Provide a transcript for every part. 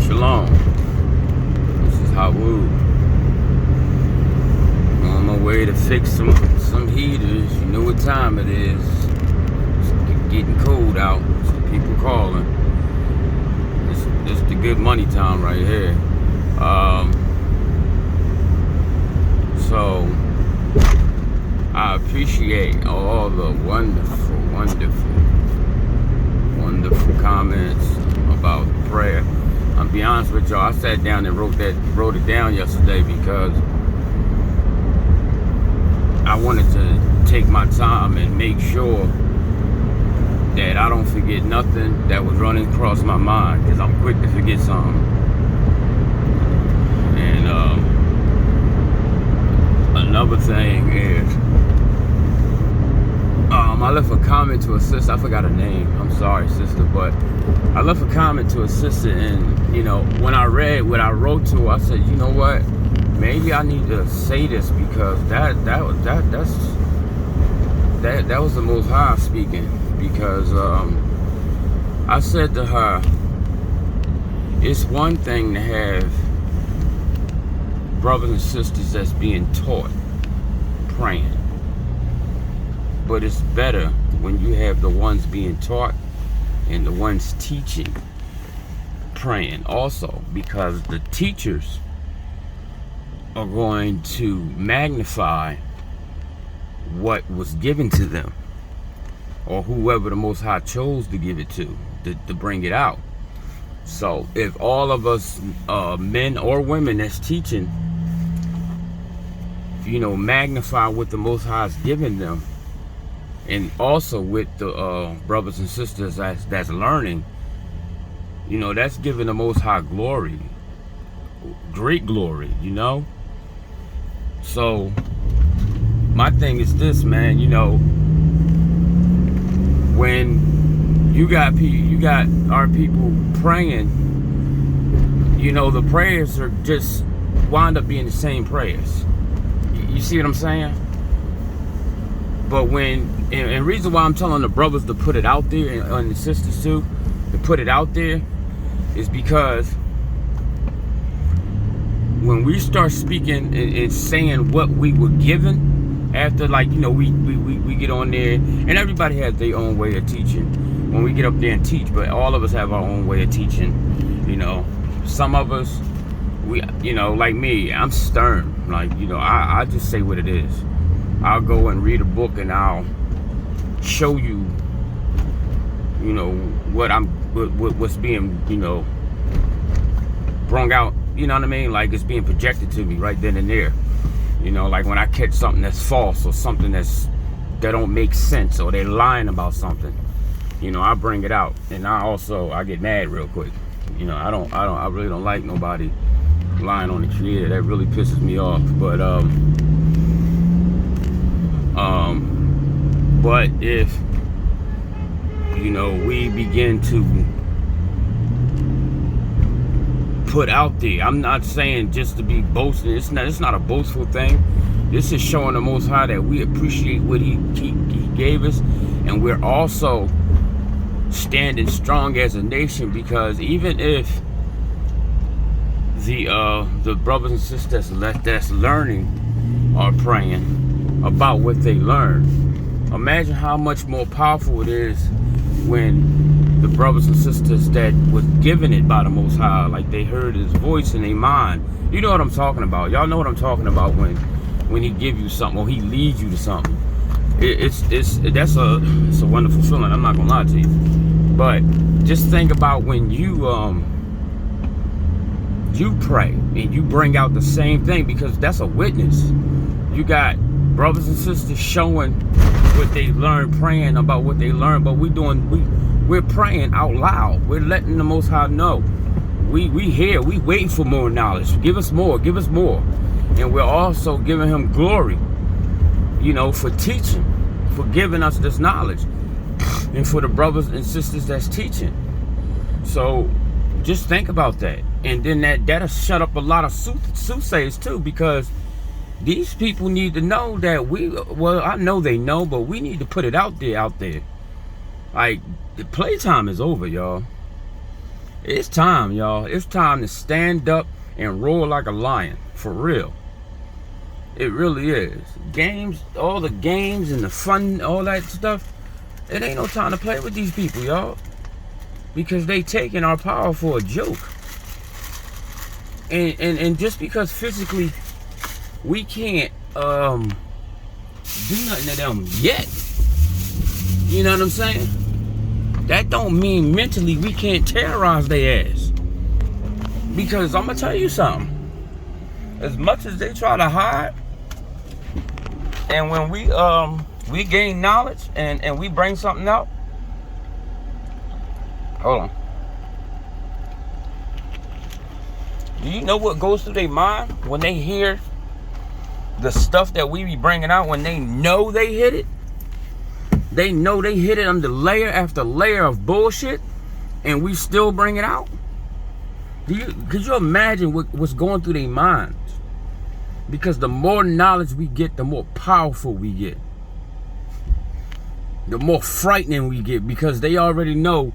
Shalom. This is Hawu. On my way to fix some heaters. You know what time it is. It's getting cold out. So people calling. This the good money time right here. So I appreciate all the wonderful comments about prayer. I'll be honest with y'all, I sat down and wrote it down yesterday because I wanted to take my time and make sure that I don't forget nothing that was running across my mind, because I'm quick to forget something. And another thing is, I left a comment to a sister. I forgot her name. I'm sorry, sister, but I left a comment to a sister, and you know, when I read what I wrote to her, I said, you know what? Maybe I need to say this, because that was the Most High speaking. Because I said to her, it's one thing to have brothers and sisters that's being taught praying, but it's better when you have the ones being taught and the ones teaching praying also, because the teachers are going to magnify what was given to them, or whoever the Most High chose to give it to bring it out. So if all of us men or women that's teaching, you know, magnify what the Most High has given them, and also with the brothers and sisters that's learning, you know, that's giving the Most High glory, great glory, you know. So my thing is this, man, you know, when you got our people praying, you know, the prayers are just wind up being the same prayers. You see what I'm saying? But when, and reason why I'm telling the brothers to put it out there, and the sisters too, to put it out there, is because when we start speaking and saying what we were given, after, like, you know, we get on there, and everybody has their own way of teaching when we get up there and teach, but all of us have our own way of teaching, you know. Some of us, we, you know, like me, I'm stern, like, you know, I just say what it is. I'll go and read a book and I'll show you, you know, what's being, you know, brung out, you know what I mean, like it's being projected to me right then and there. You know, like when I catch something that's false, or something that don't make sense, or they're lying about something, you know, I bring it out. And I get mad real quick. You know, I really don't like nobody lying on the Creator. That really pisses me off. But if, you know, we begin to put out there, I'm not saying just to be boasting. It's not a boastful thing. This is showing the Most High that we appreciate what he gave us, and we're also standing strong as a nation. Because even if the brothers and sisters that's learning are praying about what they learn, imagine how much more powerful it is when the brothers and sisters that was given it by the Most High, like they heard his voice in their mind. You know what I'm talking about. Y'all know what I'm talking about when he give you something, or he leads you to something. It's a wonderful feeling. I'm not gonna lie to you. But just think about when you pray and you bring out the same thing, because that's a witness. You got brothers and sisters showing what they learned, praying about what they learned, but we're praying out loud. We're letting the Most High know we here, we waiting for more knowledge. Give us more, give us more. And we're also giving him glory, you know, for teaching, for giving us this knowledge, and for the brothers and sisters that's teaching. So just think about that. And then that'll shut up a lot of soothsayers too, because these people need to know that well, I know they know, but we need to put it out there. Like, the playtime is over, y'all. It's time, y'all. It's time to stand up and roar like a lion. For real. It really is. Games, all the games and the fun, all that stuff. It ain't no time to play with these people, y'all. Because they taking our power for a joke. And just because physically we can't do nothing to them yet. You know what I'm saying? That don't mean mentally we can't terrorize their ass. Because I'm gonna tell you something. As much as they try to hide, and when we gain knowledge and we bring something out. Hold on. Do you know what goes through their mind when they hear the stuff that we be bringing out, when they know they hit it? They know they hit it under layer after layer of bullshit, and we still bring it out? Could you imagine what's going through their minds? Because the more knowledge we get, the more powerful we get. The more frightening we get, because they already know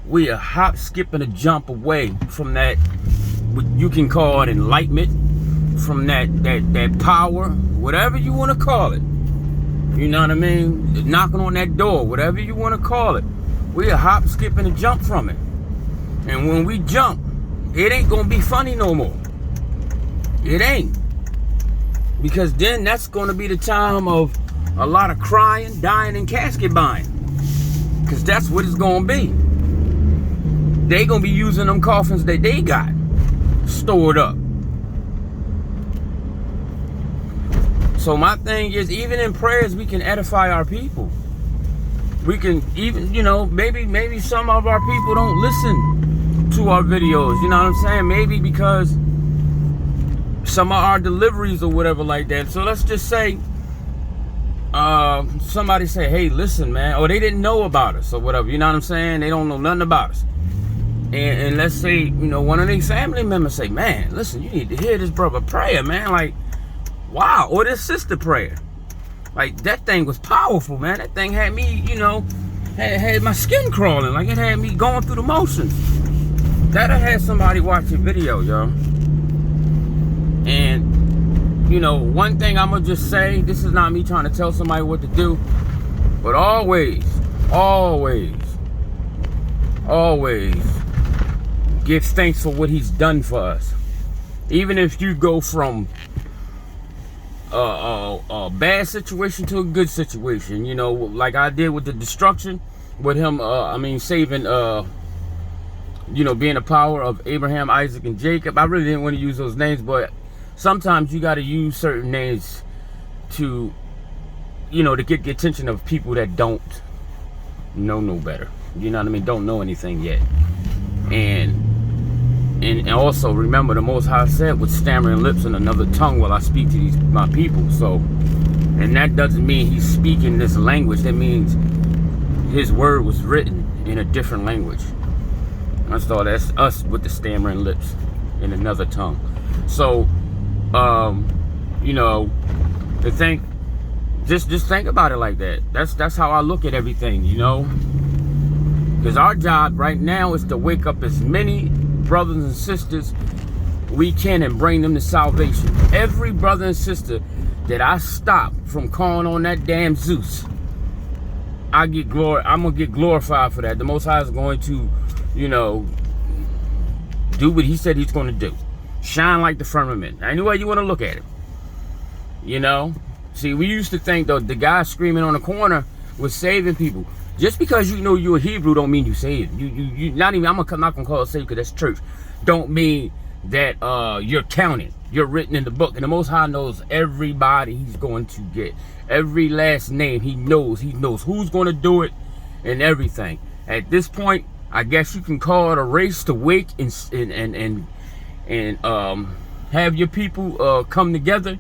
we a hop, skip, and a jump away from that, what you can call it enlightenment, from that power, whatever you want to call it. You know what I mean? Knocking on that door, whatever you want to call it. We a hop, skip, and a jump from it. And when we jump, it ain't gonna be funny no more. It ain't. Because then that's gonna be the time of a lot of crying, dying, and casket buying. Because that's what it's gonna be. They gonna be using them coffins that they got stored up. So my thing is, even in prayers, we can edify our people. We can even, maybe some of our people don't listen to our videos. You know what I'm saying? Maybe because some of our deliveries or whatever like that. So let's just say somebody say, hey, listen, man, or they didn't know about us or whatever. You know what I'm saying? They don't know nothing about us. And let's say, one of their family members say, man, listen, you need to hear this brother prayer, man. Like, wow. Or this sister prayer. Like, that thing was powerful, man. That thing had me, had my skin crawling. Like, it had me going through the motions. That I had somebody watch the video, y'all. And, one thing I'm going to just say, this is not me trying to tell somebody what to do, but always give thanks for what he's done for us. Even if you go from a bad situation to a good situation, like I did with the destruction, with him, saving, being the power of Abraham, Isaac, and Jacob. I really didn't want to use those names, but sometimes you got to use certain names to, to get the attention of people that don't know no better. You know what I mean? Don't know anything yet. And also remember, the Most High said, with stammering lips and another tongue will I speak to my people. So, and that doesn't mean he's speaking this language. That means his word was written in a different language. That's us with the stammering lips and another tongue. So, to think, just think about it like that. That's how I look at everything, Because our job right now is to wake up as many brothers and sisters we can and bring them to salvation. Every brother and sister that I stop from calling on that damn Zeus, I'm gonna get glorified for that. The Most High is going to, do what he said he's going to do. Shine like the firmament. Any way you want to look at it. See, we used to think, though, the guy screaming on the corner was saving people. Just because you're a Hebrew don't mean you saved. You not even, I'm not gonna call it saved because that's church. Don't mean that you're counted. You're written in the book. And the Most High knows everybody he's going to get. Every last name he knows. He knows who's going to do it and everything. At this point, I guess you can call it a race to wake and have your people come together.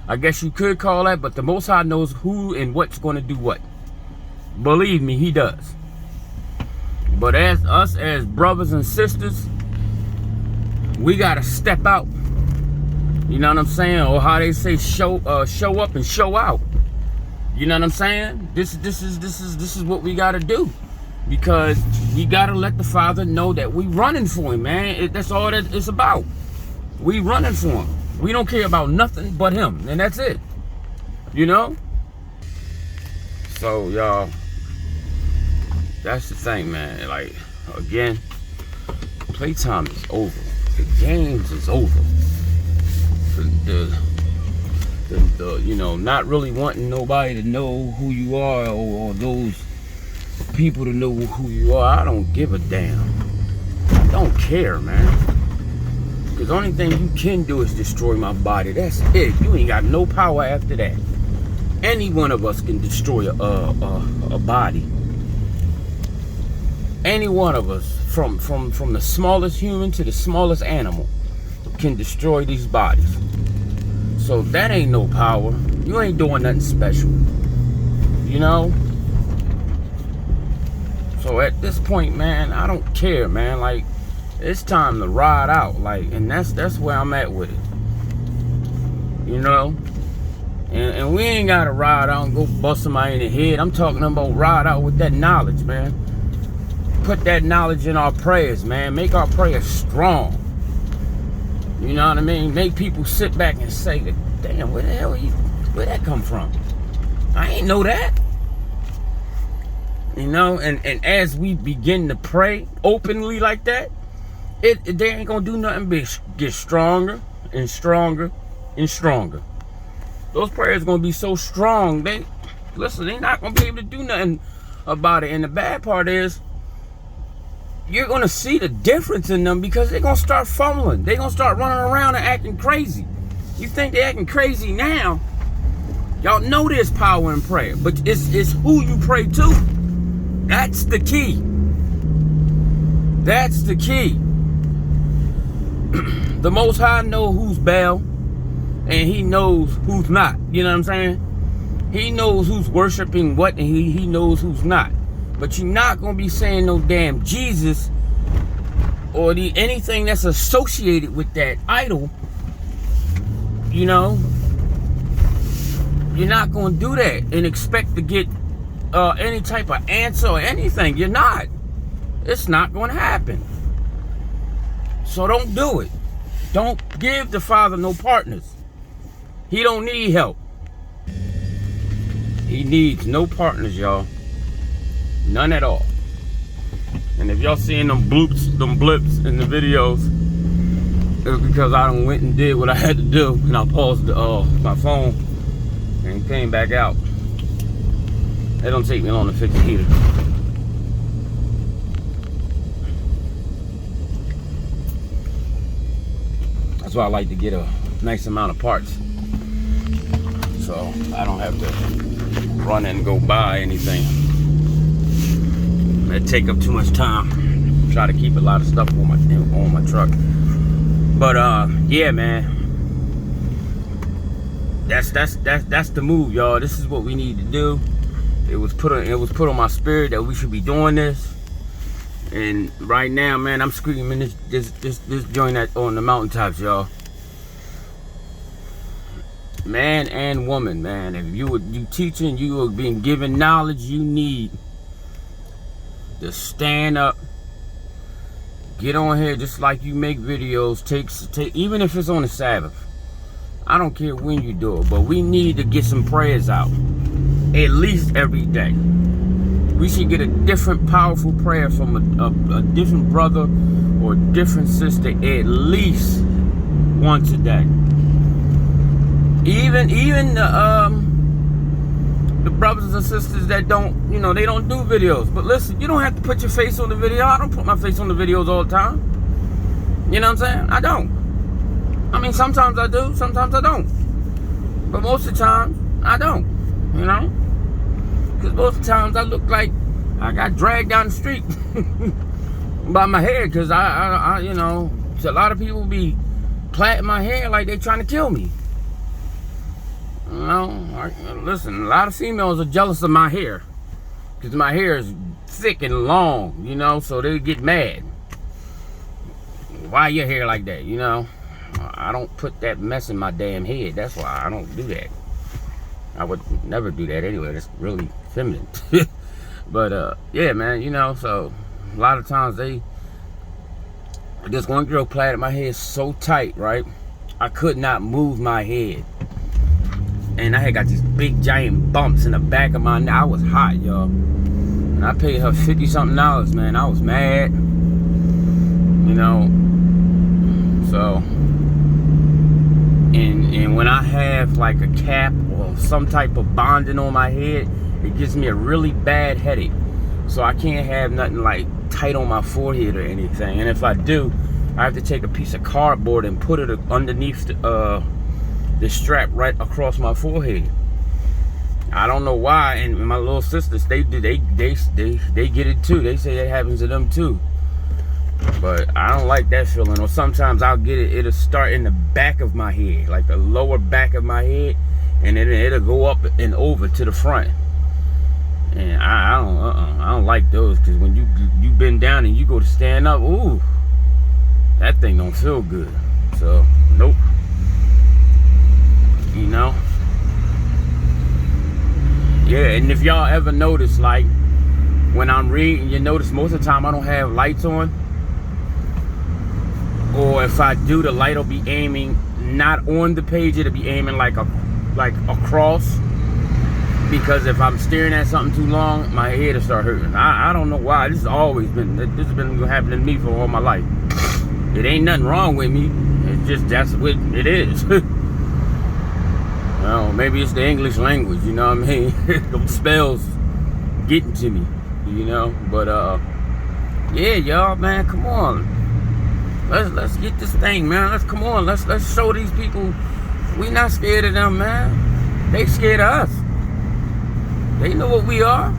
I guess you could call that, but the Most High knows who and what's going to do what. Believe me, he does. But as us, as brothers and sisters, we gotta step out. You know what I'm saying? Or how they say, show up and show out. You know what I'm saying? This is what we gotta do. because you gotta let the Father know that we running for him, man. That's all that it's about. We running for him. We don't care about nothing but him, and that's it. You know? So, y'all, that's the thing, man. Like, again, playtime is over. The games is over. The you know, not really wanting nobody to know who you are, or those people to know who you are. I don't give a damn. I don't care, man. Because the only thing you can do is destroy my body. That's it. You ain't got no power after that. Any one of us can destroy a body. Any one of us, from the smallest human to the smallest animal, can destroy these bodies. So that ain't no power. You ain't doing nothing special. You know? So at this point, man, I don't care, man. Like, it's time to ride out. Like, and that's where I'm at with it. You know? And we ain't gotta ride out and go bust somebody in the head. I'm talking about ride out with that knowledge, man. Put that knowledge in our prayers, man. Make our prayers strong. You know what I mean? Make people sit back and say, damn, where the hell where'd that come from? I ain't know that. You know, and as we begin to pray openly like that, they ain't gonna do nothing but get stronger and stronger and stronger. Those prayers gonna be so strong, they're not gonna be able to do nothing about it. And the bad part is, you're gonna see the difference in them, because they're gonna start fumbling. They're gonna start running around and acting crazy. You think they're acting crazy now? Y'all know there's power in prayer, but it's who you pray to. That's the key. That's the key. The Most High knows who's Baal, and he knows who's not. You know what I'm saying? He knows who's worshiping what, and he knows who's not. But you're not going to be saying no damn Jesus or anything that's associated with that idol. You know? You're not going to do that and expect to get any type of answer or anything. You're not. It's not going to happen. So don't do it. Don't give the Father no partners. He don't need help. He needs no partners, y'all. None at all. And if y'all seeing them blips in the videos, it was because I done went and did what I had to do, and I paused my phone and came back out. It don't take me long to fix the heater. That's why I like to get a nice amount of parts, so I don't have to run and go buy anything. It take up too much time. Try to keep a lot of stuff on my truck. But yeah, man, that's the move, y'all. This is what we need to do. It was put on my spirit that we should be doing this. And right now, man, I'm screaming this joint on the mountaintops, y'all. Man and woman, man. If you teaching, you are being given knowledge, you need to stand up, get on here just like you make videos. Take even if it's on the Sabbath. I don't care when you do it, but we need to get some prayers out at least every day. We should get a different powerful prayer from a different brother or different sister at least once a day. Even the brothers and sisters that don't, they don't do videos. But listen, you don't have to put your face on the video. I don't put my face on the videos all the time. You know what I'm saying? I don't. I mean, sometimes I do, sometimes I don't. But most of the time, I don't. You know? Because most of the times I look like I got dragged down the street by my hair. Because I a lot of people be plaiting my hair like they trying to kill me. Listen, a lot of females are jealous of my hair. Because my hair is thick and long, so they get mad. Why your hair like that, I don't put that mess in my damn head. That's why I don't do that. I would never do that anyway. That's really feminine. But yeah, man, so a lot of times this one girl plaited my hair so tight, right? I could not move my head. And I had got these big giant bumps in the back of my neck. I was hot, y'all. And I paid her $50-something, man. I was mad. So, and when I have like a cap or some type of bonding on my head, it gives me a really bad headache. So I can't have nothing like tight on my forehead or anything. And if I do, I have to take a piece of cardboard and put it underneath the strap right across my forehead. I don't know why. And my little sisters, they get it too. They say that happens to them too. But I don't like that feeling. Or sometimes I'll get it. It'll start in the back of my head, like the lower back of my head, and then it'll go up and over to the front. And I don't like those, because when you bend down and you go to stand up, ooh, that thing don't feel good. So nope. Yeah, and if y'all ever notice, like when I'm reading, you notice most of the time I don't have lights on. Or if I do, the light will be aiming not on the page, it'll be aiming like across. Because if I'm staring at something too long, my head will start hurting. I don't know why. This has been happening to me for all my life. It ain't nothing wrong with me. It's just that's what it is. Well, maybe it's the English language, you know what I mean? Those spells getting to me, But yeah, y'all, man, come on. Let's get this thing, man. Let's show these people we not scared of them, man. They scared of us. They know what we are.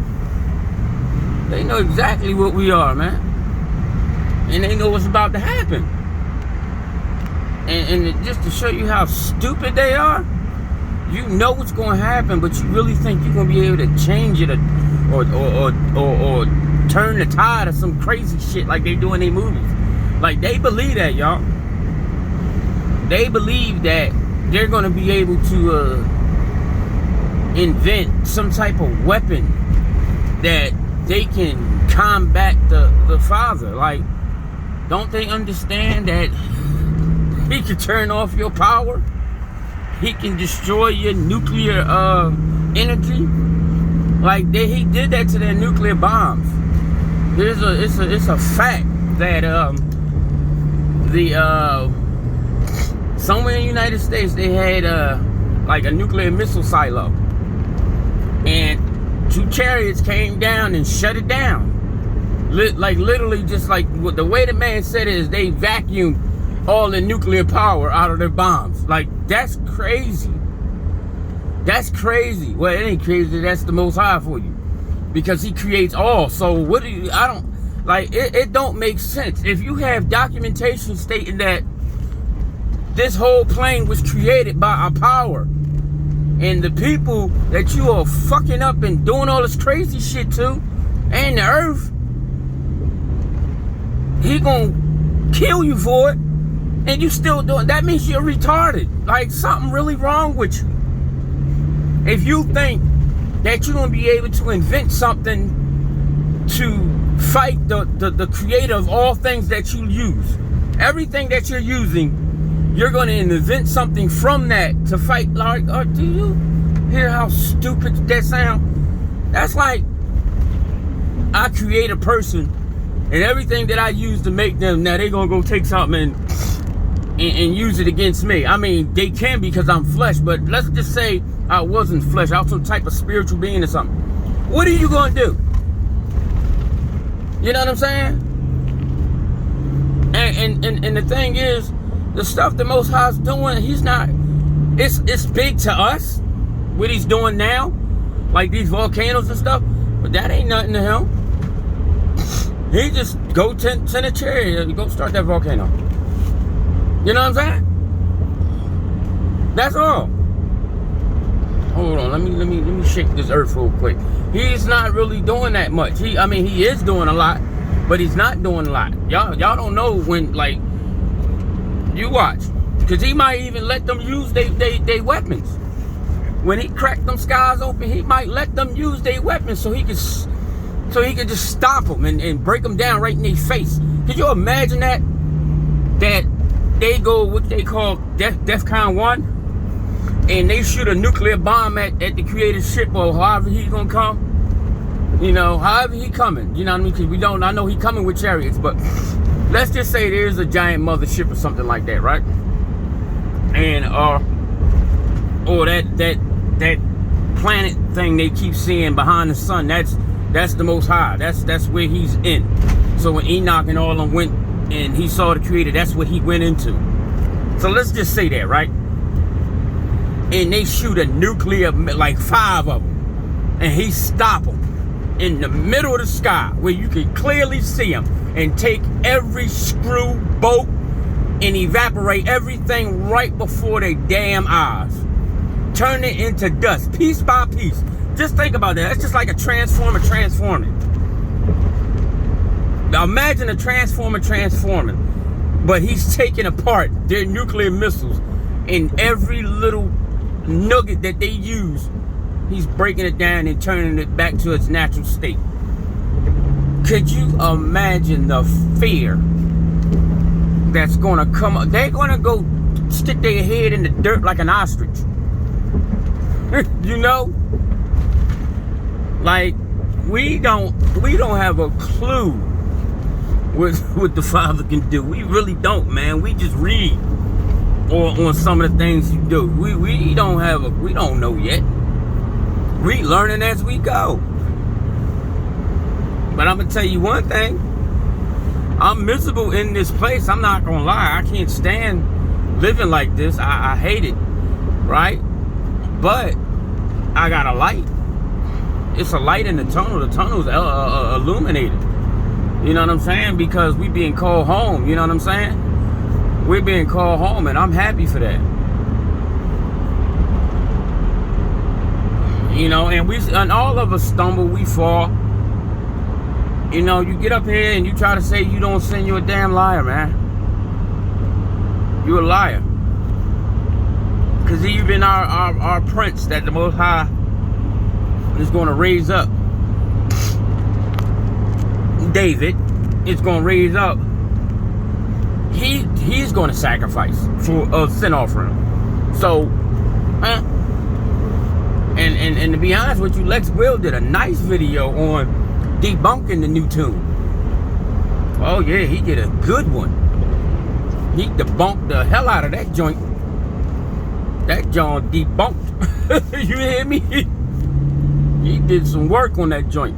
They know exactly what we are, man. And they know what's about to happen. And just to show you how stupid they are, you know what's going to happen, but you really think you're going to be able to change it or turn the tide of some crazy shit like they do in their movies. Like, they believe that, y'all. They believe that they're going to be able to invent some type of weapon that they can combat the father. Like, don't they understand that he can turn off your power? He can destroy your nuclear energy. Like, he did that to their nuclear bombs. It's a fact that somewhere in the United States they had like a nuclear missile silo, and 2 chariots came down and shut it down. Literally, just like the way the man said it is, they vacuumed all the nuclear power out of their bombs. Like, that's crazy. That's crazy. Well, it ain't crazy. That's the Most High for you, because He creates all. So what do you? I don't like it. It don't make sense if you have documentation stating that this whole plane was created by a power, and the people that you are fucking up and doing all this crazy shit to, and the earth, He gonna kill you for it, and you still doing. That means you're retarded. Like, something really wrong with you. If you think that you're gonna be able to invent something to fight the creator of all things that you use, everything that you're using, you're going to invent something from that to fight. Like, do you hear how stupid that sounds? That's like I create a person, and everything that I use to make them, now they're going to go take something and use it against me. I mean, they can, because I'm flesh, but let's just say I wasn't flesh. I was some type of spiritual being or something. What are you going to do? You know what I'm saying? And the thing is, the stuff the Most High's doing, He's not, it's big to us, what He's doing now, like these volcanoes and stuff, but that ain't nothing to Him. He just go send a chariot, go start that volcano. You know what I'm saying? That's all. Hold on, let me shake this earth real quick. He's not really doing that much. He is doing a lot, but He's not doing a lot. Y'all don't know when, like, you watch, because He might even let them use they weapons. When He cracked them skies open, He might let them use their weapons so He can so he could just stop them and break them down right in their face. Could you imagine that? That they go what they call DEFCON 1, and they shoot a nuclear bomb at the creator's ship, or however he's gonna come. You know, however he coming. You know what I mean? Because we don't. I know he coming with chariots, but let's just say there's a giant mothership or something like that, right? And or that planet thing they keep seeing behind the sun. That's the Most High. That's where he's in. So when Enoch and all of them went and he saw the creator, that's what he went into. So let's just say that, right? And they shoot a nuclear, like 5 of them, and he stop them in the middle of the sky where you can clearly see them, and take every screw, bolt, and evaporate everything right before their damn eyes. Turn it into dust, piece by piece. Just think about that. That's just like a transformer transforming. Now imagine a transformer transforming, but he's taking apart their nuclear missiles, and every little nugget that they use, he's breaking it down and turning it back to its natural state. Could you imagine the fear that's gonna come up? They're gonna go stick their head in the dirt like an ostrich. You know? Like, we don't have a clue what the Father can do. We really don't, man. We just read on some of the things you do. We don't know yet. We learning as we go. But I'm gonna tell you one thing. I'm miserable in this place. I'm not gonna lie. I can't stand living like this. I hate it, right? But I got a light. It's a light in the tunnel. The tunnel's illuminated. You know what I'm saying? Because we being called home. You know what I'm saying? We're being called home, and I'm happy for that. You know, and all of us stumble, we fall. You know, you get up here and you try to say you don't sin, you're a damn liar, man. You're a liar. Because even our prince that the Most High is going to raise up, David is going to raise up, he's going to sacrifice for a sin offering. So, and to be honest with you, Lex Will did a nice video on debunking the new tune. Oh yeah, he did a good one. He debunked the hell out of that joint. That joint debunked. You hear me? He did some work on that joint.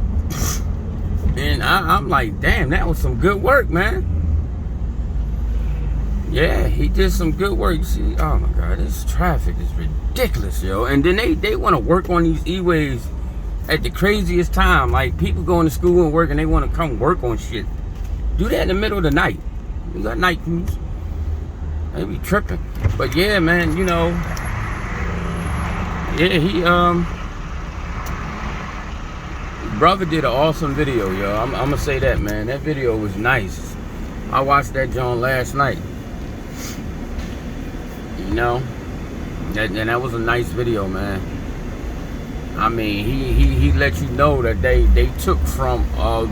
And I'm like, damn, that was some good work, man. Yeah, he did some good work. You see, oh my God, this traffic is ridiculous, yo. And then they want to work on these E-ways at the craziest time. Like, people going to school and work, and they want to come work on shit. Do that in the middle of the night. We got night crews. They be tripping. But yeah, man, you know, yeah, he brother did an awesome video, yo. I'm gonna say that, man. That video was nice. I watched that John last night. You know, that was a nice video, man. I mean, he let you know that they took from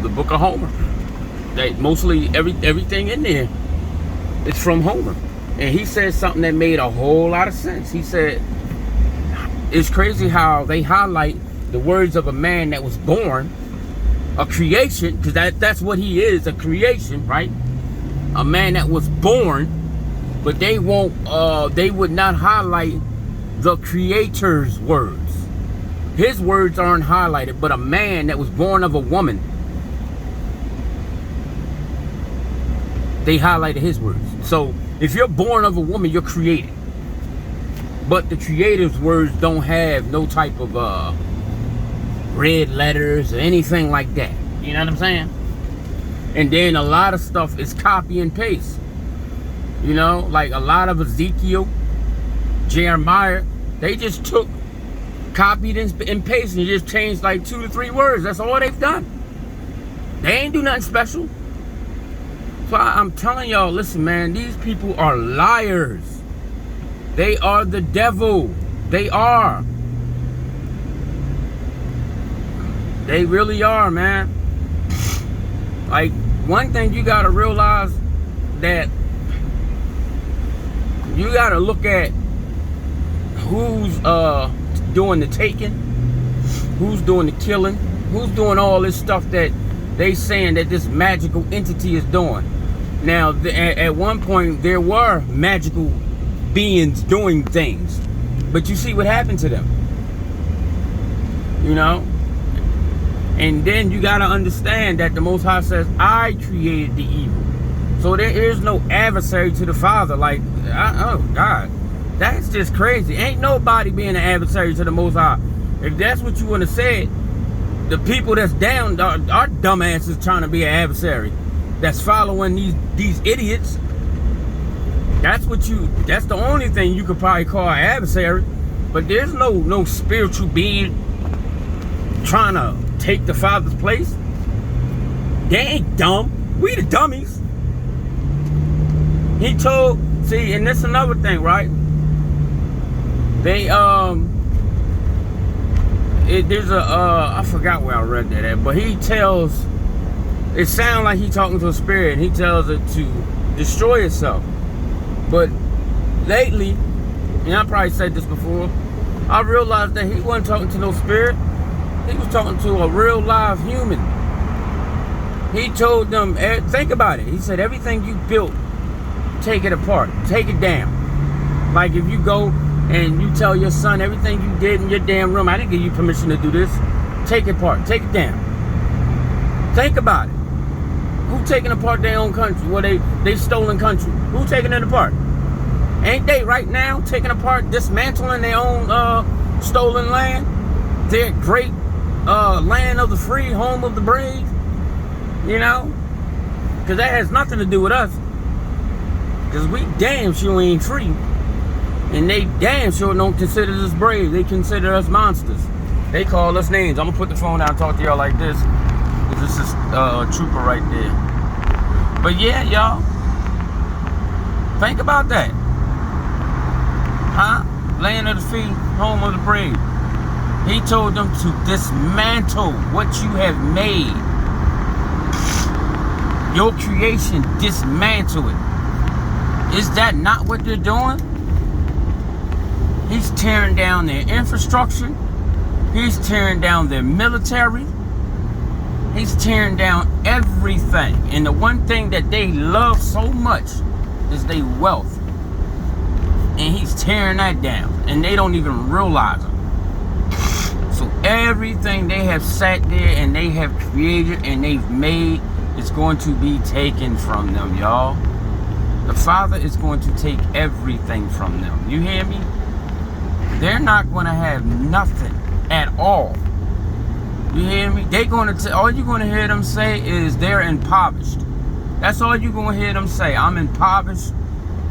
the Book of Homer. That mostly everything in there is from Homer. And he said something that made a whole lot of sense. He said, it's crazy how they highlight the words of a man that was born, a creation, because that's what he is, a creation, right? A man that was born, but they would not highlight the Creator's words. His words aren't highlighted, but a man that was born of a woman, they highlighted his words. So if you're born of a woman, you're created. But the Creator's words don't have no type of red letters or anything like that. You know what I'm saying? And then a lot of stuff is copy and paste. You know, like a lot of Ezekiel, Jeremiah, they just took, copied and pasted and just changed like 2 to 3 words. That's all they've done. They ain't do nothing special. So I'm telling y'all, listen, man, these people are liars. They are the devil. They are. They really are, man. Like, one thing you gotta realize, that you gotta look at who's doing the taking, who's doing the killing, who's doing all this stuff that they saying that this magical entity is doing. Now, at one point, there were magical beings doing things, but you see what happened to them, you know? And then you got to understand that the Most High says, I created the evil. So there is no adversary to the Father. Like, oh God, that's just crazy. Ain't nobody being an adversary to the Most High. If that's what you want to say, the people that's down, our dumbasses trying to be an adversary, that's following these idiots. That's the only thing you could probably call an adversary. But there's no spiritual being trying to take the Father's place. They ain't dumb. We the dummies. He told, see, and that's another thing, right? They there's a I forgot where I read that at, but he tells, it sounds like he talking to a spirit, and he tells it to destroy itself. But lately, and I probably said this before, I realized that he wasn't talking to no spirit. He was talking to a real live human. He told them, think about it. He said, everything you built, take it apart, take it down. Like if you go and you tell your son everything you did in your damn room, I didn't give you permission to do this. Take it apart, take it down. Think about it. Who taking apart their own country? Well, they stolen country. Who taking it apart? Ain't they right now taking apart, dismantling their own stolen land? Their great land of the free, home of the brave. You know? Because that has nothing to do with us. Because we damn sure ain't free. And they damn sure don't consider us brave. They consider us monsters. They call us names. I'm going to put the phone down and talk to y'all like this. Because this is a trooper right there. But yeah, y'all. Think about that. Huh? Land of the free, home of the brave. He told them to dismantle what you have made. Your creation, dismantle it. Is that not what they're doing? He's tearing down their infrastructure. He's tearing down their military. He's tearing down everything. And the one thing that they love so much is their wealth. And he's tearing that down. And they don't even realize it. So everything they have sat there and they have created and they've made is going to be taken from them, y'all. The Father is going to take everything from them. You hear me? They're not going to have nothing at all. You hear me? They're going to all you're going to hear them say is they're impoverished. That's all you're going to hear them say. I'm impoverished,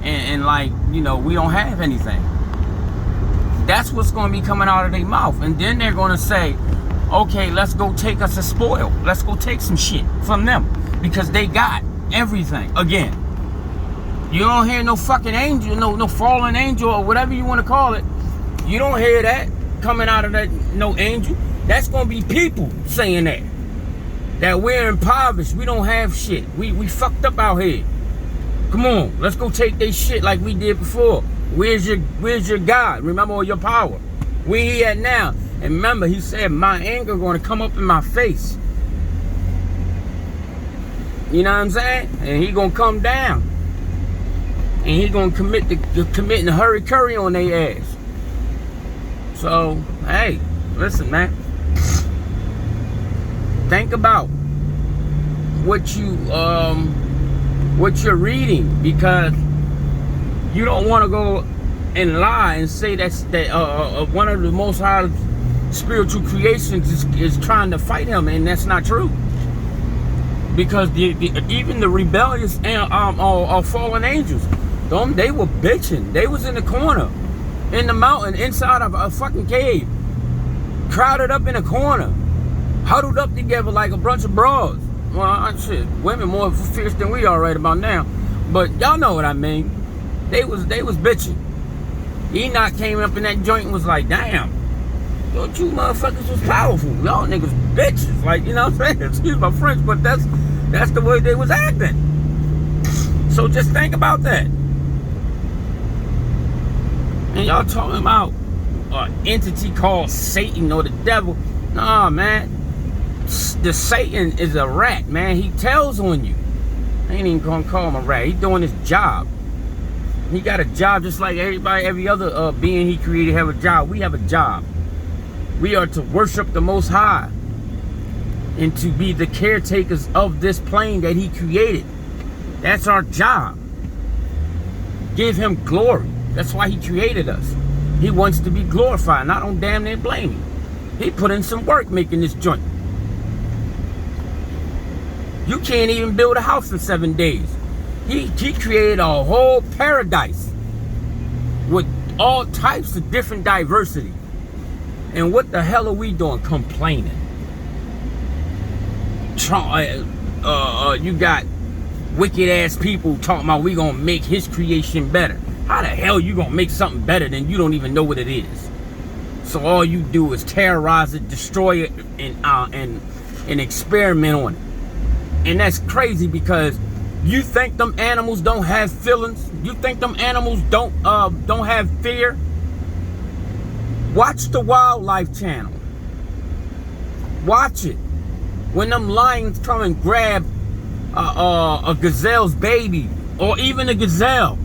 and like, you know, we don't have anything. That's what's going to be coming out of their mouth. And then they're going to say, okay, let's go take us a spoil. Let's go take some shit from them because they got everything again. You don't hear no fucking angel, no fallen angel or whatever you want to call it. You don't hear that coming out of that, no angel. That's going to be people saying that. That we're impoverished. We don't have shit. We fucked up out here. Come on, let's go take their shit like we did before. Where's your God? Remember your power. Where he at now? And remember, he said, my anger going to come up in my face. You know what I'm saying? And he going to come down. And he going to committing a hurry curry on their ass. So, hey, listen, man. Think about what you're reading, because you don't want to go and lie and say that one of the Most High spiritual creations is trying to fight him, and that's not true. Because even the rebellious and fallen angels, they were bitching. They was in the corner, in the mountain, inside of a fucking cave, crowded up in a corner, huddled up together like a bunch of broads. Well, shit, women more fierce than we are right about now, but y'all know what I mean. They was bitching. Enoch came up in that joint and was like, damn, thought you motherfuckers was powerful. Y'all niggas bitches. Like, you know what I'm saying? Excuse my French, but that's the way they was acting. So just think about that. And y'all talking about an entity called Satan or the devil. Nah, man. The Satan is a rat, man. He tells on you. I ain't even gonna call him a rat. He doing his job. He got a job just like everybody, every other being he created have a job. We have a job. We are to worship the Most High and to be the caretakers of this plane that he created. That's our job. Give him glory. That's why he created us. He wants to be glorified. And I don't damn near blame him. He put in some work making this joint. You can't even build a house in 7 days. He created a whole paradise with all types of different diversity. And what the hell are we doing? Complaining. You got wicked ass people talking about we gonna make his creation better. How the hell you gonna make something better than you don't even know what it is? So all you do is terrorize it, destroy it, and experiment on it. And that's crazy because you think them animals don't have feelings? You think them animals don't have fear? Watch the Wildlife Channel. Watch it. When them lions come and grab a gazelle's baby, or even a gazelle,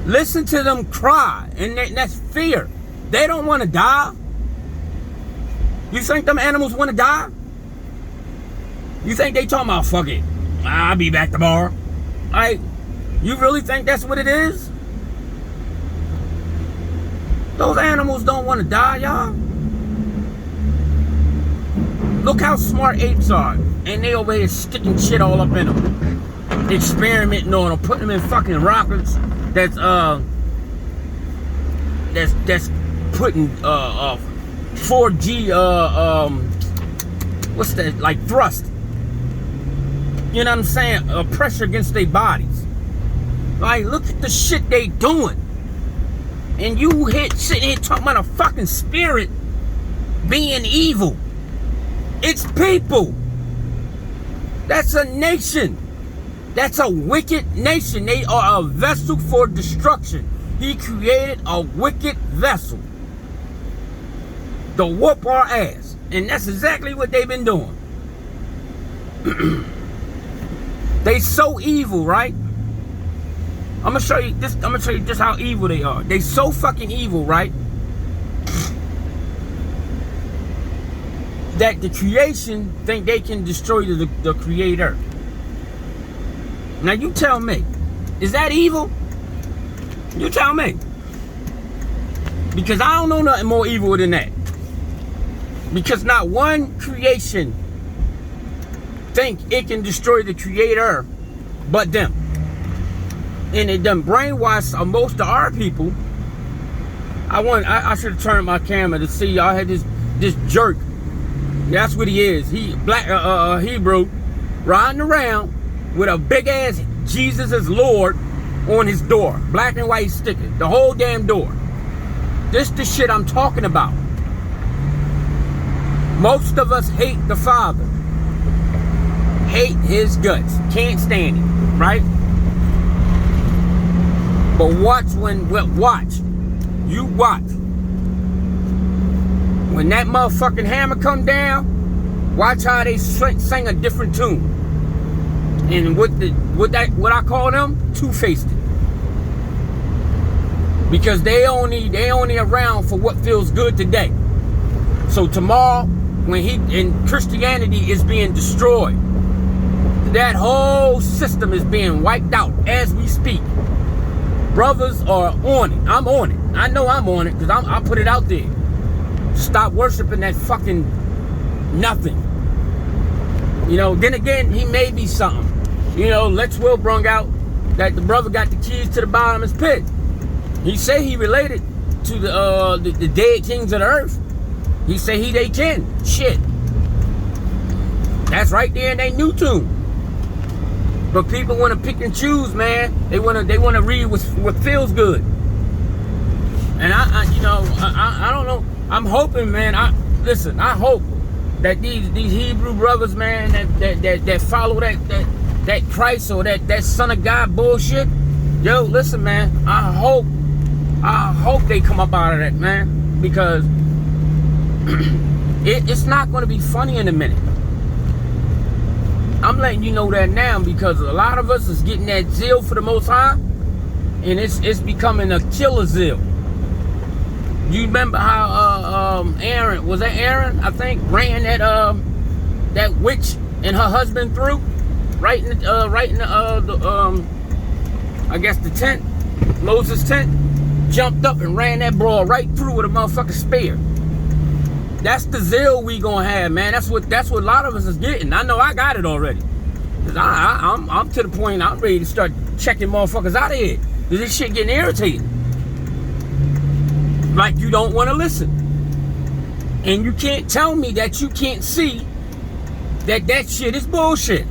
listen to them cry, and that's fear. They don't want to die. You think them animals want to die? You think they talking about, fuck it, I'll be back tomorrow? Like, you really think that's what it is? Those animals don't want to die, y'all. Look how smart apes are. And they over here sticking shit all up in them. Experimenting on them, putting them in fucking rockets that's putting 4G what's that, like thrust. You know what I'm saying? Pressure against their bodies. Like, look at the shit they doing. And you sitting here talking about a fucking spirit being evil. It's people. That's a nation. That's a wicked nation. They are a vessel for destruction. He created a wicked vessel to whoop our ass. And that's exactly what they've been doing. They so evil, right? I'm gonna show you just how evil they are. They so fucking evil, right? That the creation think they can destroy the creator. Now you tell me, is that evil? You tell me. Because I don't know nothing more evil than that. Because not one creation think it can destroy the creator but them. And it done brainwashed most of our people. I should have turned my camera to see y'all had this jerk. That's what he is. He black Hebrew riding around with a big ass Jesus is Lord on his door. Black and white sticker. The whole damn door. This the shit I'm talking about. Most of us hate the Father. Hate his guts. Can't stand him. Right? But watch you watch. When that motherfucking hammer come down, watch how they sing a different tune. And what I call them, two-faced. Because they only around for what feels good today. So tomorrow, when Christianity is being destroyed, that whole system is being wiped out as we speak. Brothers are on it. I'm on it. I know I'm on it because I put it out there. Stop worshiping that fucking nothing. You know, then again, he may be something. You know, Lex Will brung out that the brother got the keys to the bottomless pit. He said he related to the dead kings of the earth. He said they can. Shit. That's right there in their new tune. But people want to pick and choose, man. They want to read what feels good. And I don't know. I'm hoping, man. I hope that these Hebrew brothers, man, that follow that Christ or that Son of God bullshit. Yo, listen, man. I hope they come up out of that, man, because it's not going to be funny in a minute. I'm letting you know that now, because a lot of us is getting that zeal for the Most High, and it's becoming a killer zeal. You remember how Aaron, was that Aaron, I think, ran that witch and her husband through right in the I guess the tent, Moses' tent, jumped up and ran that broad right through with a motherfucking spear. That's the zeal we gonna have, man. That's what a lot of us is getting. I know I got it already. Cause I'm to the point I'm ready to start checking motherfuckers out of here. Cause this shit getting irritating. Like you don't want to listen. And you can't tell me that you can't see that shit is bullshit.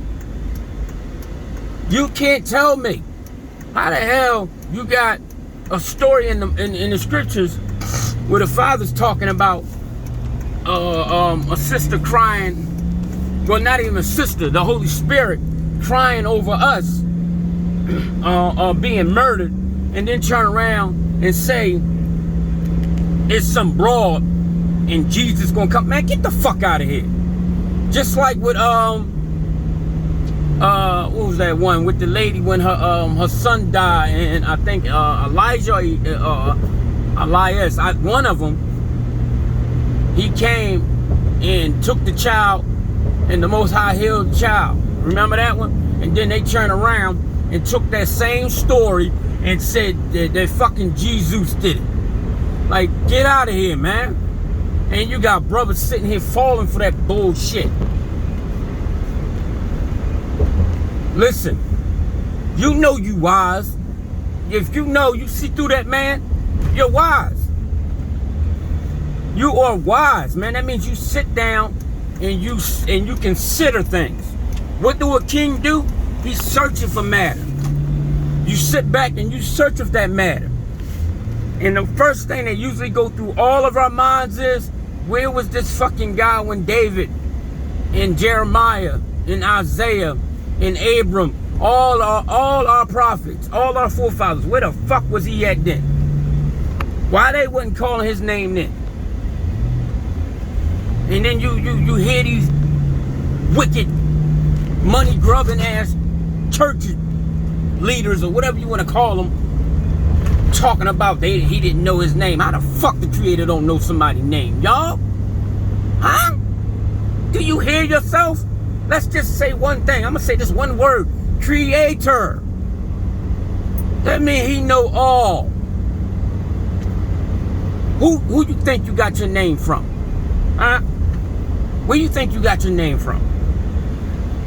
You can't tell me. How the hell you got a story in the scriptures where the father's talking about a sister crying, well, not even a sister, the Holy Spirit crying over us being murdered, and then turn around and say it's some broad and Jesus gonna come? Man, get the fuck out of here. Just like with what was that one with the lady when her son died, and I think Elijah, Elias, one of them, he came and took the child, and the Most High healed the child. Remember that one? And then they turned around and took that same story and said that fucking Jesus did it. Like, get out of here, man. And you got brothers sitting here falling for that bullshit. Listen, you know you wise. If you know you see through that, man, you're wise. You are wise, man. That means you sit down and you consider things. What do a king do? He's searching for matter. You sit back and you search of that matter. And the first thing that usually go through all of our minds is, where was this fucking guy when David and Jeremiah and Isaiah and Abram, all our prophets, all our forefathers, where the fuck was he at then? Why they wasn't calling his name then? And then you hear these wicked, money-grubbing ass church leaders or whatever you want to call them talking about he didn't know his name. How the fuck the Creator don't know somebody's name, y'all? Huh? Do you hear yourself? Let's just say one thing. I'm gonna say this one word: Creator. That means he know all. Who you think you got your name from? Huh? Where you think you got your name from?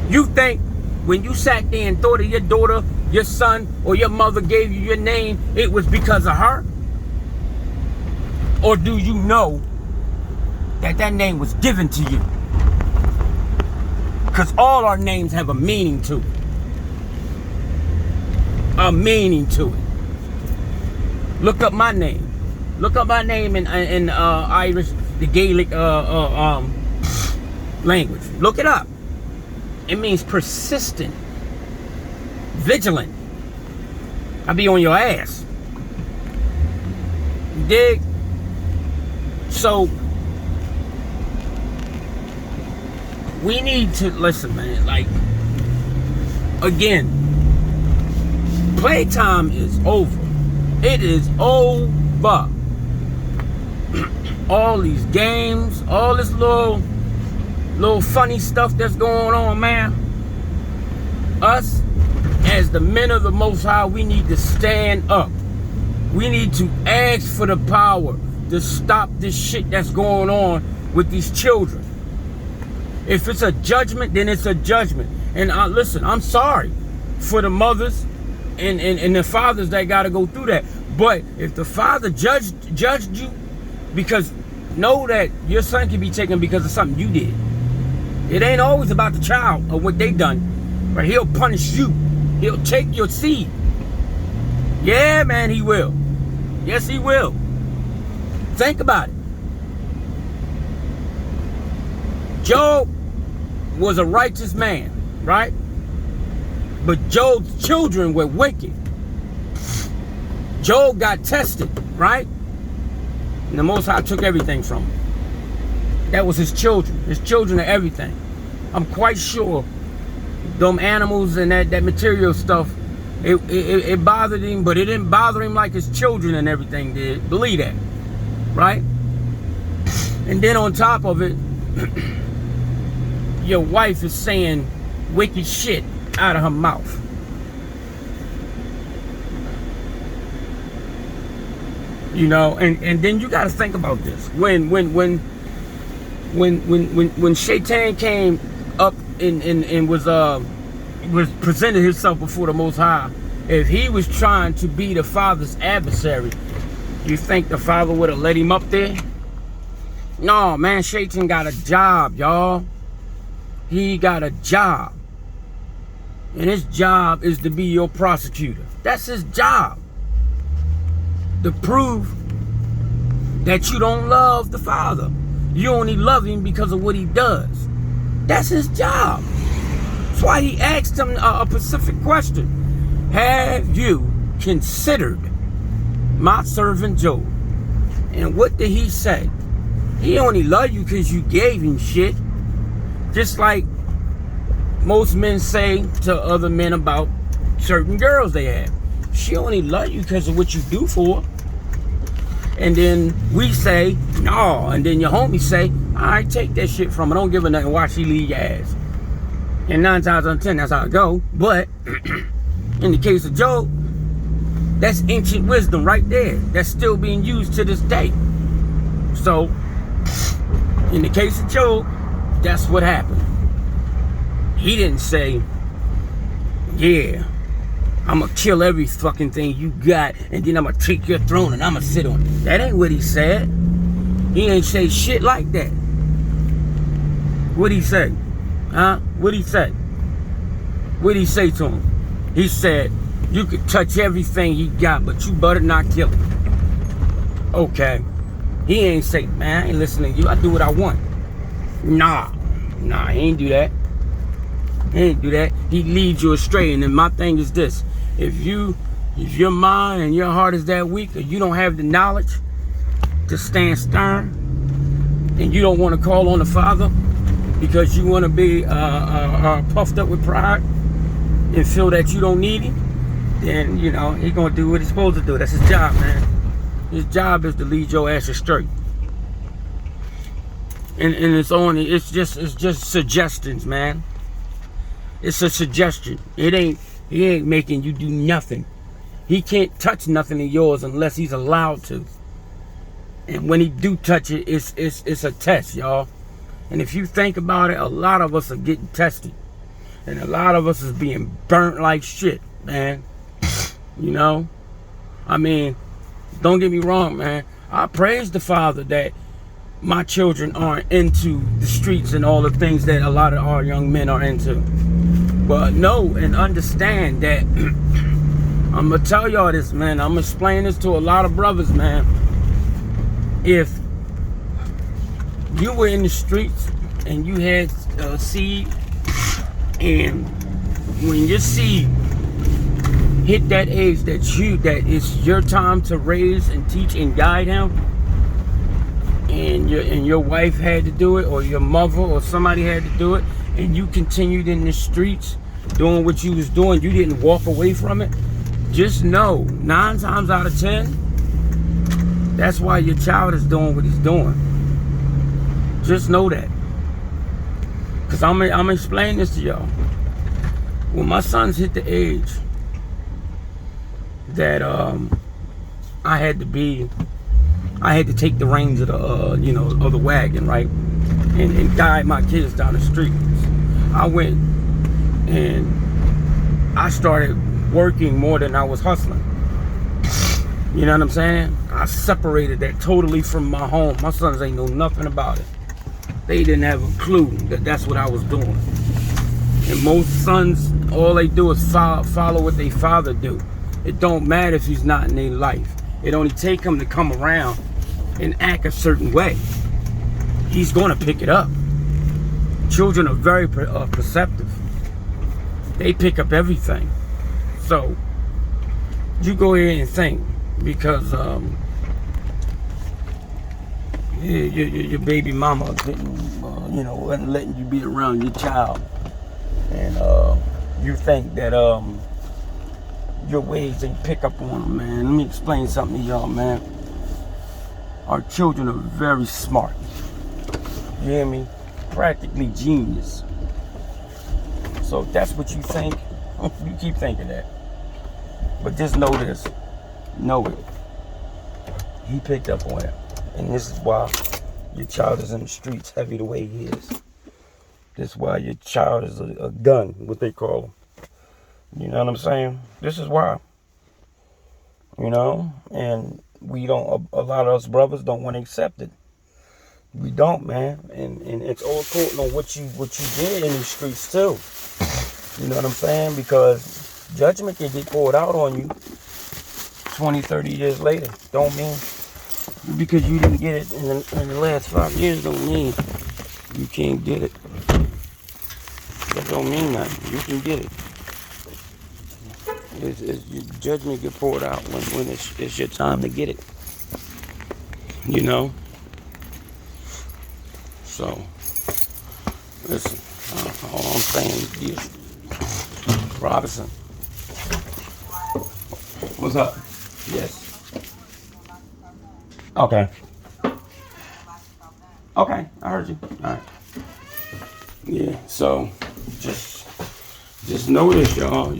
You think when you sat there and thought of your daughter, your son, or your mother gave you your name, it was because of her? Or do you know that name was given to you? Because all our names have a meaning to it. A meaning to it. Look up my name. Look up my name in Irish, the Gaelic language. Look it up. It means persistent, vigilant. I be on your ass. You dig? So we need to listen, man. Like, again, playtime is over. It is over. All these games, all this little funny stuff that's going on, man. Us, as the men of the Most High, we need to stand up. We need to ask for the power to stop this shit that's going on with these children. If it's a judgment, then it's a judgment. And listen, I'm sorry for the mothers and the fathers that got to go through that. But if the father judged you, because know that your son can be taken because of something you did. It ain't always about the child or what they done, but he'll punish you. He'll take your seed. Yeah, man, he will. Yes, he will. Think about it. Job was a righteous man, right? But Job's children were wicked. Job got tested, right? And the Most High took everything from him. That was his children. His children are everything. I'm quite sure them animals and that material stuff, it bothered him, but it didn't bother him like his children and everything did. Believe that, right? And then on top of it, your wife is saying wicked shit out of her mouth. You know, and then you got to think about this. When Shaitan came up and was presented himself before the Most High, if he was trying to be the Father's adversary, you think the Father would have let him up there? No, man, Shaitan got a job, y'all. He got a job. And his job is to be your prosecutor. That's his job. To prove that you don't love the Father. You only love him because of what he does. That's his job. That's why he asked him a specific question. Have you considered my servant Job? And what did he say? He only loved you because you gave him shit. Just like most men say to other men about certain girls they have. She only loves you because of what you do for her. And then we say, no. And then your homie say, all right, take that shit from her. Don't give her nothing. Why she leave your ass? And 9 times out of 10, that's how it go. But in the case of Job, that's ancient wisdom right there. That's still being used to this day. So, in the case of Job, that's what happened. He didn't say, yeah, I'm gonna kill every fucking thing you got, and then I'm gonna take your throne and I'm gonna sit on it. That ain't what he said. He ain't say shit like that. What'd he say? Huh? What'd he say? What'd he say to him? He said, you could touch everything he got, but you better not kill him. Okay. He ain't say, man, I ain't listening to you. I do what I want. Nah, he ain't do that. He ain't do that. He leads you astray. And then my thing is this. If your mind and your heart is that weak, or you don't have the knowledge to stand stern, and you don't want to call on the Father because you want to be puffed up with pride and feel that you don't need him, then, you know, he's going to do what he's supposed to do. That's his job, man. His job is to lead your ass astray. And it's just suggestions, man. It's a suggestion. He ain't making you do nothing. He can't touch nothing of yours unless he's allowed to. And when he do touch it, it's a test, y'all. And if you think about it, a lot of us are getting tested. And a lot of us is being burnt like shit, man. You know? I mean, don't get me wrong, man. I praise the Father that my children aren't into the streets and all the things that a lot of our young men are into. But know and understand that I'm going to tell y'all this, man. I'm going to explain this to a lot of brothers, man. If you were in the streets and you had seed, and when your seed hit that age that it's your time to raise and teach and guide him, and your wife had to do it, or your mother or somebody had to do it, and you continued in the streets doing what you was doing, you didn't walk away from it, just know 9 times out of 10, that's why your child is doing what he's doing. Just know that. Because I'm gonna explain this to y'all. When my sons hit the age that I had to take the reins of the of the wagon, right, and guide my kids down the streets. I went and I started working more than I was hustling. You know what I'm saying? I separated that totally from my home. My sons ain't know nothing about it. They didn't have a clue that that's what I was doing. And most sons, all they do is follow what their father do. It don't matter if he's not in their life. It only take him to come around and act a certain way. He's gonna pick it up. Children are very perceptive. They pick up everything. So you go ahead and think, because your baby mama didn't, wasn't letting you be around your child, and you think that your ways ain't pick up on them, man. Let me explain something to y'all, man. Our children are very smart. You hear me? Practically genius. So if that's what you think, you keep thinking that. But just know this. Know it. He picked up on it. And this is why your child is in the streets heavy the way he is. This is why your child is a gun, what they call them. You know what I'm saying? This is why. And we don't, a lot of us brothers don't want to accept it. We don't, man. And it's all important on what you did in these streets too. You know what I'm saying? Because judgment can get poured out on you 20, 30 years later. Don't mean because you didn't get it in the last 5 years don't mean you can't get it. That don't mean nothing. You can get it. Your judgment get poured out when it's your time to get it. So, listen, all I'm saying is, Robinson. What's up? Yes. Okay. Okay, I heard you. All right. Yeah, so just know this, y'all.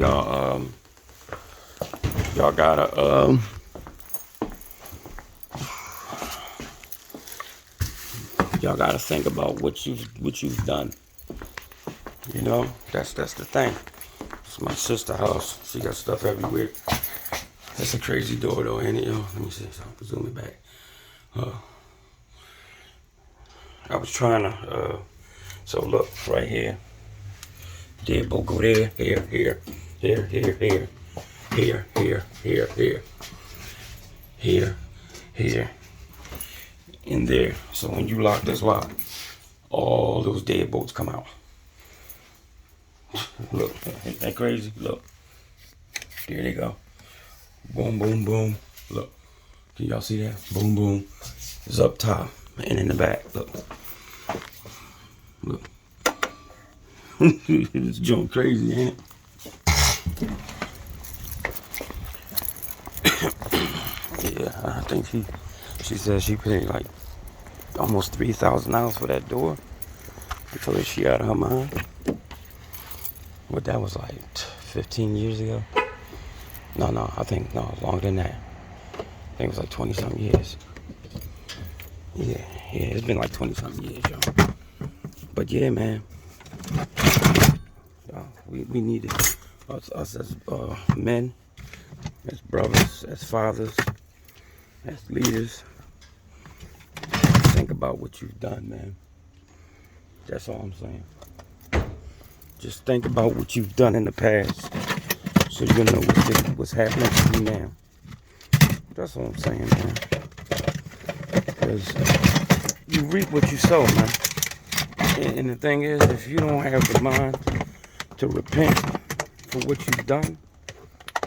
Y'all gotta y'all gotta think about what you've done. That's the thing. It's my sister's house. She got stuff everywhere. That's a crazy door though, ain't it, yo? Let me see. So I'm zooming back. I was trying to so look right here. Deadbolt go there, here, in there. So when you lock this lock, all those deadbolts come out. Look, ain't that crazy? Look, there they go. Boom, boom, boom. Look, can y'all see that? Boom, boom. It's up top and in the back. Look. It's junk crazy, ain't it? Yeah, I think she said she paid like almost $3,000 for that door. Because she out of her mind. But that was like 15 years ago. No, I think longer than that. I think it was like 20-something years. Yeah, it's been like 20-something years, y'all. But yeah, man. We need it. Us as men, as brothers, as fathers, as leaders. Think about what you've done, man. That's all I'm saying. Just think about what you've done in the past, so you know what's happening to you now. That's all I'm saying, man. Because you reap what you sow, man. And the thing is, if you don't have the mind to repent for what you've done,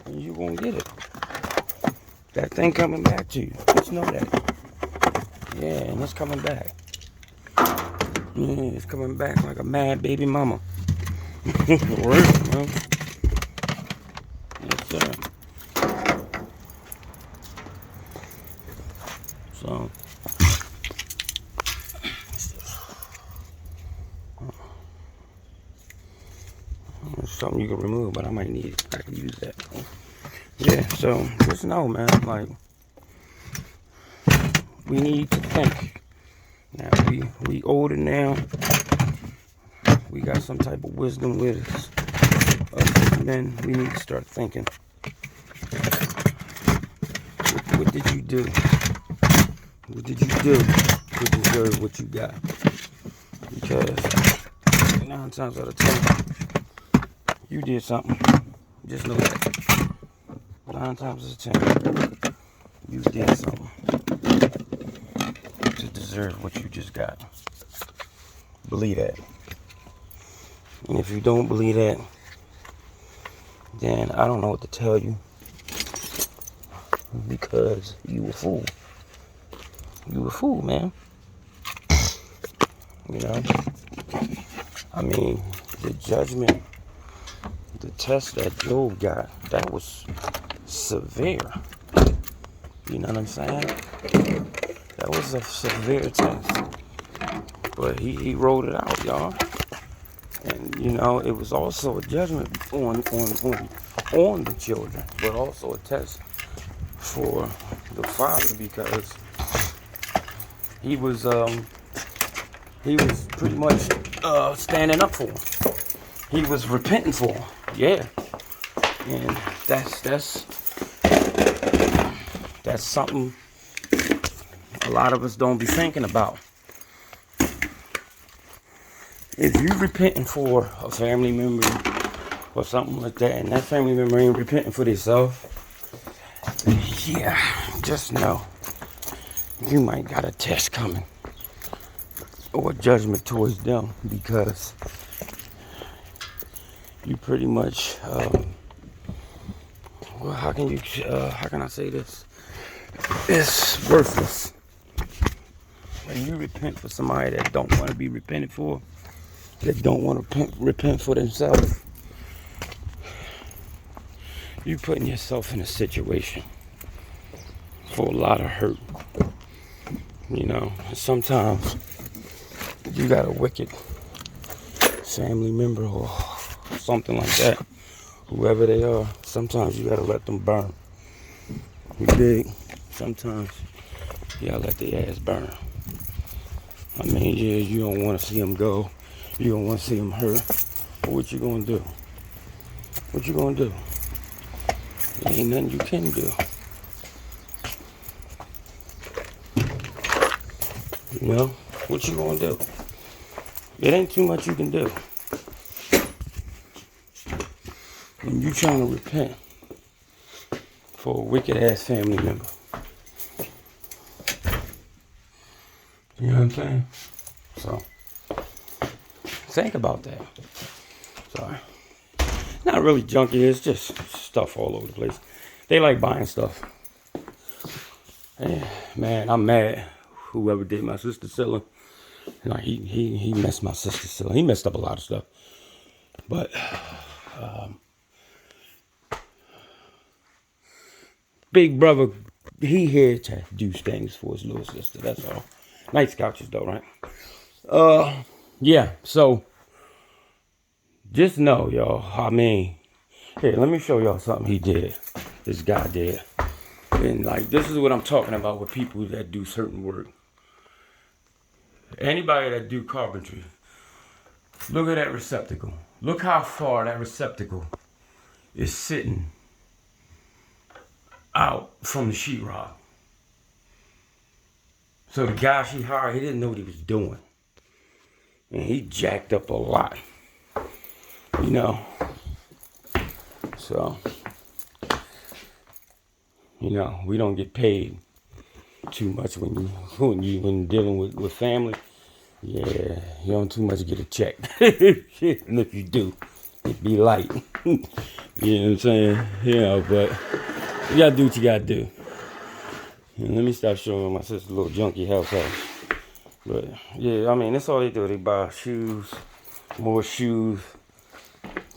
then you won't get it. That thing coming back to you. Just know that. Yeah, and it's coming back. Yeah, it's coming back like a mad baby mama. For real, man. Yes, sir. So, it's something you can remove, but I might need it. I can use that. Yeah, so just know, man, like, we need to think. Now, we older now. We got some type of wisdom with us. And then we need to start thinking. What did you do? What did you do to deserve what you got? Because 9 times out of 10, you did something. Just know that. 9 times out of 10, you did something to deserve what you just got. Believe that. And if you don't believe that, then I don't know what to tell you. Because you a fool. You a fool, man. You know? I mean, the judgment, the test that Job got, that was severe. You know what I'm saying? That was a severe test. But he wrote it out, y'all. And, you know, it was also a judgment on the children, but also a test for the father, because he was pretty much standing up for him. He was repenting for him. Yeah. And that's something a lot of us don't be thinking about. If you repenting for a family member or something like that, and that family member ain't repenting for themselves, yeah, just know you might got a test coming or a judgment towards them, because you pretty much, well, how can I say this? It's worthless. When you repent for somebody that don't want to be repented for, that don't want to repent for themselves, you putting yourself in a situation for a lot of hurt. You know, sometimes you got a wicked family member or something like that, whoever they are, sometimes you gotta let them burn. You dig? Sometimes you gotta let their ass burn. I mean, yeah, you don't want to see them go. You don't want to see them hurt. But what you gonna do? What you gonna do? There ain't nothing you can do. You know? What you gonna do? It ain't too much you can do. When you trying to repent for a wicked ass family member. You know what I'm saying? So, think about that. Sorry. Not really junky, it's just stuff all over the place. They like buying stuff. And, man, I'm mad. Whoever did my sister ceiling. Like, he messed my sister's ceiling. He messed up a lot of stuff. But, big brother, he here to do things for his little sister. That's all. Nice couches though, right? Yeah, so just know, y'all, I mean, here, let me show y'all something he did. This guy did. And like, this is what I'm talking about with people that do certain work. Anybody that do carpentry, look at that receptacle. Look how far that receptacle is sitting out from the sheetrock. So the guy she hired, he didn't know what he was doing. And he jacked up a lot. You know. So, you know, we don't get paid too much when dealing with family. Yeah, you don't too much get a check. And if you do, it be light. You know what I'm saying? You know, but you gotta do what you gotta do. And let me stop showing my sister's little junky house. But yeah, I mean, that's all they do. They buy shoes, more shoes.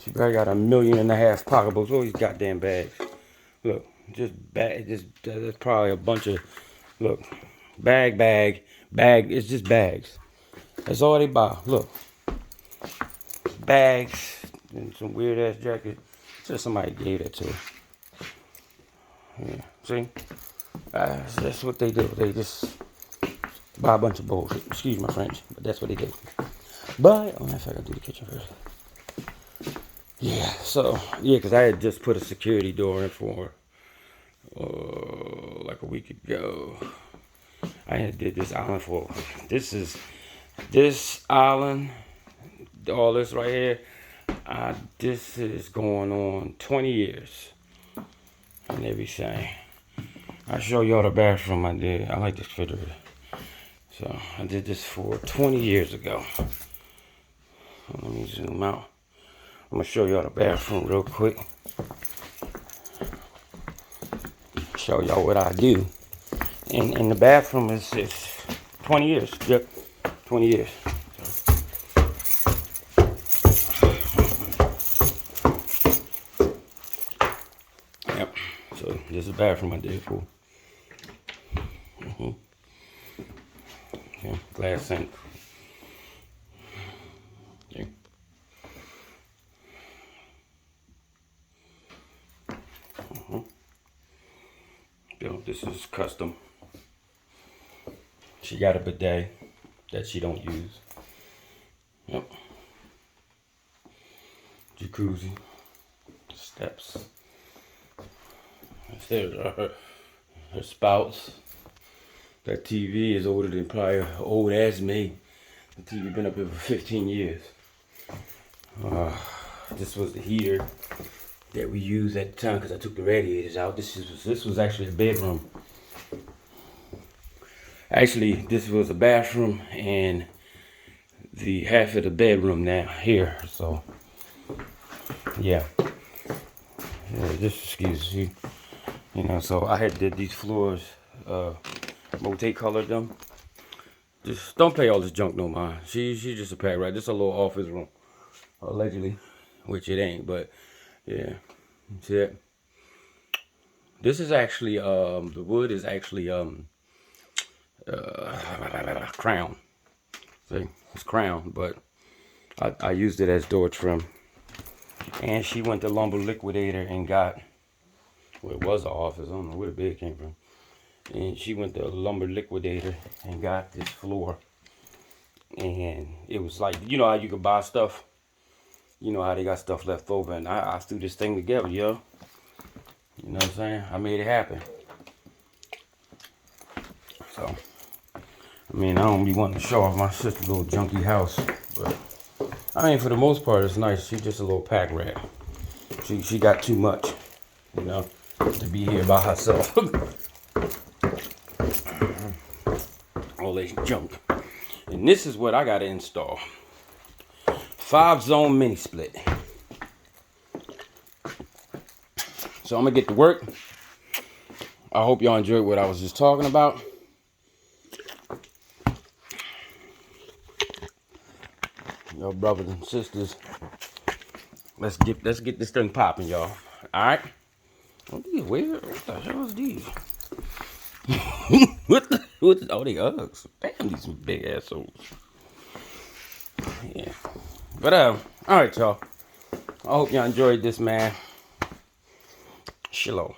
She probably got 1.5 million pocketbooks. All these goddamn bags. Look, just bag. That's probably a bunch of, look, bag. It's just bags. That's all they buy. Look, bags and some weird ass jacket. Just somebody gave that to her. Yeah, see. That's what they do. They just buy a bunch of bullshit. Excuse my French, but that's what they do. But, oh, in fact, I gotta do the kitchen first. Yeah, so, yeah, because I had just put a security door in for her, like a week ago. I had did this island for, this island, all this right here, this is going on 20 years and everything. I'll show y'all the bathroom I did. I like this refrigerator. So I did this for 20 years ago. Let me zoom out. gonna show y'all the bathroom real quick. Show y'all what I do. And the bathroom is 20 years. Yep, 20 years. Yep. So this is the bathroom I did for. Okay. Glass sink. Okay. This is custom. She got a bidet that she don't use. Yep. Jacuzzi. Steps. There's her spouts. That TV is older than probably old as me. The TV been up here for 15 years. This was the heater that we used at the time because I took the radiators out. This was actually a bedroom. Actually, this was a bathroom and the half of the bedroom now here. So, yeah. Just excuse me. You know, so I had did these floors, multi-colored them. Just don't pay all this junk no mind. She just a pack, right? This is a little office room, allegedly, which it ain't, but yeah. See it? This is actually the wood is actually crown. See, it's crown, but I used it as door trim. And she went to Lumber Liquidator and got, well, it was an office. I don't know where the bed came from. And she went to Lumber Liquidator and got this floor. And it was like, you know how you could buy stuff? You know how they got stuff left over. And I threw this thing together, yo. You know what I'm saying? I made it happen. So, I mean, I don't be wanting to show off my sister's little junky house. But, I mean, for the most part, it's nice. She's just a little pack rat. She got too much, you know, to be here by herself. All this junk. And this is what I got to install. 5-zone mini split. So I'm going to get to work. I hope y'all enjoyed what I was just talking about. Yo, brothers and sisters, let's get this thing popping, y'all. All right. What the hell is these? what the? Oh, they Uggs. Damn, these some big assholes. Yeah. But all right, y'all. I hope y'all enjoyed this, man. Shalom.